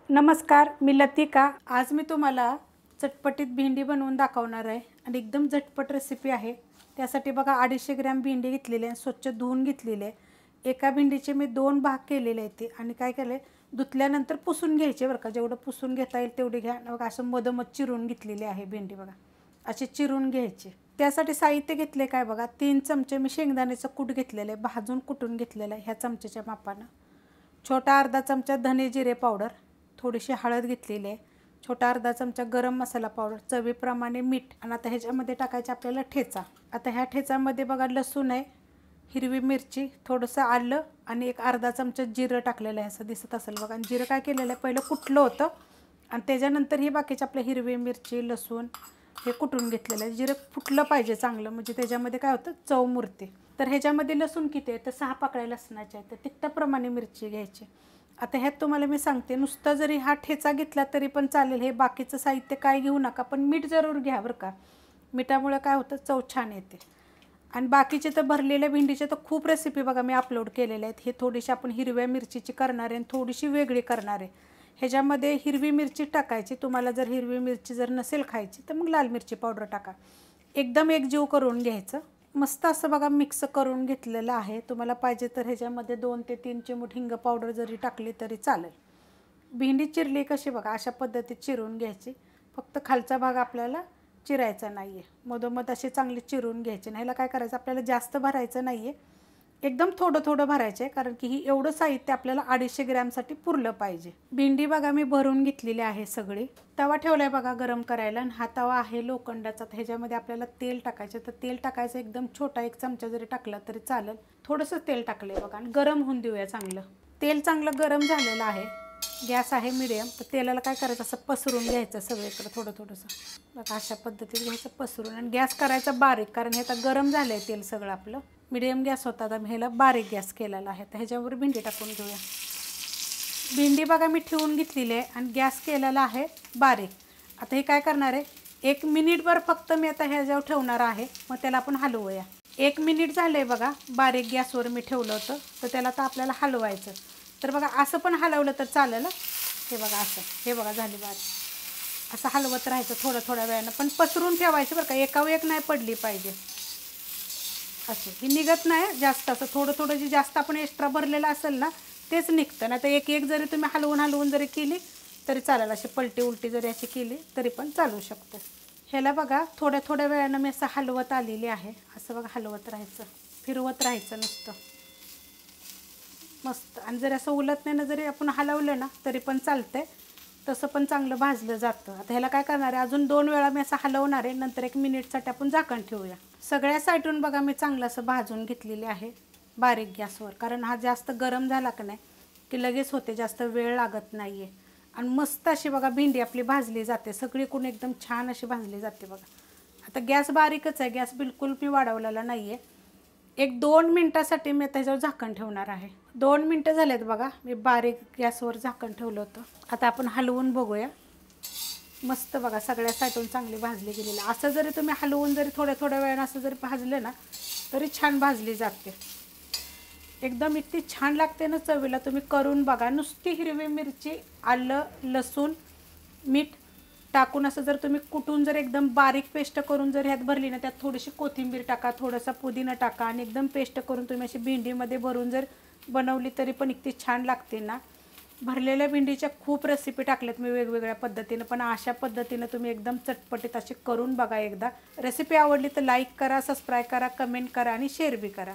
नमस्कार, मी लतिका। आज मी तुम्हाला चटपटीत भेंडी बनवून दाखवणार आहे आणि एकदम झटपट रेसिपी आहे। त्यासाठी बघा 250 ग्रॅम भेंडी घेतलेली आहे, स्वच्छ धुवून घेतलेली आहे। एका भेंडीचे मी 2 भाग केलेले आहेत आणि काय केले, धुतल्यानंतर पुसून घ्यायचे बरं का। जेवढं पुसून घेता येईल तेवढे घ्या। बघा असं मधोमध चिरून घेतलेली आहे भेंडी, बघा अशी चिरून घ्यायची। त्यासाठी साहित्य घेतले काय बघा, 3 चमचे मी शेंगदाण्याचं कूट घेतलेलं आहे, भाजून कुटून घेतलेलं आहे ह्या चमच्याच्या मापानं। छोटा अर्धा चमचा धने जिरे पावडर, थोडीशी हळद घेतलेली आहे, छोटा अर्धा चमचा गरम मसाला पावडर, चवीप्रमाणे मीठ। आणि आता ह्याच्यामध्ये टाकायचं आपल्याला ठेचा। आता ह्या ठेचामध्ये बघा लसूण आहे, हिरवी मिरची, थोडंसं आलं आणि एक अर्धा चमचा जिरं टाकलेलं आहे, असं दिसत असेल बघा। आणि जिरं काय केलेलं आहे, पहिलं कुटलं होतं आणि त्याच्यानंतर ही बाकीचे आपले हिरवी मिरची, लसूण हे कुटून घेतलेलं आहे। जिरं फुटलं पाहिजे चांगलं, म्हणजे त्याच्यामध्ये काय होतं, चव मुरते। तर ह्याच्यामध्ये लसूण किती आहे, तर 6 पाकळ्या लसणाच्या आहेत, तर तिखटाप्रमाणे मिरची घ्यायची। आता ह्यात तुम्हाला मी सांगते, नुसतं जरी हा ठेचा घेतला तरी पण चालेल, हे बाकीचं साहित्य काय घेऊ नका, पण मीठ जरूर घ्या बरं का। मिठामुळे काय होतं, चव छान येते। आणि बाकीचे तर भरलेल्या भेंडीचे तर खूप रेसिपी बघा मी अपलोड केलेल्या आहेत। हे थोडीशी आपण हिरव्या मिरचीची करणार आहे आणि थोडीशी वेगळी करणार आहे। ह्याच्यामध्ये हिरवी मिरची टाकायची, तुम्हाला जर हिरवी मिरची जर नसेल खायची तर मग लाल मिरची पावडर टाका। एकदम एकजीव करून घ्यायचं, मस्त असं बघा मिक्स करून घेतलेलं आहे। तुम्हाला पाहिजे तर ह्याच्यामध्ये 2 ते 3 चिमूट हिंग पावडर जरी टाकली तरी चालेल। भेंडी चिरली कशी बघा, अशा पद्धतीत चिरून घ्यायची। फक्त खालचा भाग आपल्याला चिरायचा नाही आहे, मधोमध असे चांगले चिरून घ्यायचे। ह्याला काय करायचं, आपल्याला जास्त भरायचं नाही आहे, एकदम थोडं थोडं भरायचं आहे, कारण की ही एवढं साहित्य आपल्याला 250 ग्रॅमसाठी पुरलं पाहिजे। भेंडी बघा मी भरून घेतलेली आहे सगळी। तवा ठेवला आहे बघा गरम करायला आणि हा तवा आहे लोखंडाचा। ह्याच्यामध्ये आपल्याला तेल टाकायचं, तर तेल टाकायचं एकदम छोटा 1 चमचा जरी टाकला तरी चालेल। थोडंसं तेल टाकलं आहे बघा आणि गरम होऊन देऊया चांगलं। तेल चांगलं गरम झालेलं आहे, गॅस आहे मीडियम। तर तेलाला काय करायचं, असं पसरून घ्यायचं सगळीकडे थोडं थोडंसं बघा, अशा पद्धतीत घ्यायचं पसरून। आणि गॅस करायचा बारीक, कारण हे आता गरम झालं आहे तेल सगळं आपलं। मीडियम गॅस होता, तर मी ह्याला बारीक गॅस केलेला आहे। तर ह्याच्यावर भेंडी टाकून घेऊया। भेंडी बघा मी ठेवून घेतलेली आहे आणि गॅस केलेला आहे बारीक। आता हे काय करणार आहे, 1 मिनिटभर फक्त मी आता ह्याच्यावर ठेवणार आहे, मग त्याला आपण हलवूया। 1 मिनिट झालं आहे बघा, बारीक गॅसवर मी ठेवलं होतं, तर त्याला आता आपल्याला हलवायचं। तर बघा असं पण हलवलं तर चालेल, हे बघा असं, हे बघा झाली बारीक। असं हलवत राहायचं थोड्या थोड्या वेळानं, पण पसरून ठेवायचं बरं का, एकावर एक नाही पडली पाहिजे। असं ही निघत नाही जास्त, असं थोडं थोडं जे जास्त आपण एक्स्ट्रा भरलेलं असेल ना तेच निघतं। नाही तर एक एक जरी तुम्ही हलवून हलवून जरी केली तरी चालेल, अशी पलटी उलटी जरी अशी केली तरी पण चालू शकतं। ह्याला बघा थोड्या थोड्या वेळानं मी असं हलवत आलेली आहे, असं बघा हलवत राहायचं, फिरवत राहायचं नुसतं मस्त। आणि जर असं उलट नाही ना जरी आपण हलवलं ना तरी पण चालतंय, तसं पण चांगलं भाजलं जातं। आता ह्याला काय करणार आहे, अजून 2 वेळा मी असं हलवणार आहे, नंतर 1 मिनिटसाठी आपण झाकण ठेवूया। सगळ्या साईडून बघा मी चांगलं असं भाजून घेतलेली आहे बारीक गॅसवर, कारण हा जास्त गरम झाला की नाही की लगेच होते, जास्त वेळ लागत नाही आहे। आणि मस्त अशी बघा भेंडी आपली भाजली जाते, सगळीकडून एकदम छान अशी भाजली जाते बघा। आता गॅस बारीकच आहे, गॅस बिलकुल मी वाढवलेला नाही आहे। 1-2 मिनटासाठी मी त्याच्यावर झाकण ठेवणार आहे। 2 मिनटं झालेत बघा, मी बारीक गॅसवर झाकण ठेवलं होतं। आता आपण हलवून बघूया, मस्त बघा सगळ्या साईडून चांगली भाजली गेलेली। असं जरी तुम्ही हलवून जरी थोड्या थोड्या वेळानं असं जरी भाजलं ना तरी छान भाजली जाते, एकदम इतकी छान लागते ना चवीला। तुम्ही करून बघा, नुसती हिरवी मिरची, आलं, लसूण, मीठ टाकून असं जर तुम्ही कुटून जर एकदम बारीक पेस्ट करून जर ह्यात भरली ना, त्यात थोडीशी कोथिंबीर टाका, थोडासा पुदिना टाका आणि एकदम पेस्ट करून तुम्ही अशी भेंडीमध्ये भरून जर बनवली तरी पण इतकी छान लागते ना। भरलेल्या भेंडीच्या खूप रेसिपी टाकल्यात मी वेगवेगळ्या पद्धतीनं, पण अशा पद्धतीनं तुम्ही एकदम चटपटीत अशी करून बघा एकदा। रेसिपी आवडली तर लाईक करा, सबस्क्राईब करा, कमेंट करा आणि शेअर बी करा।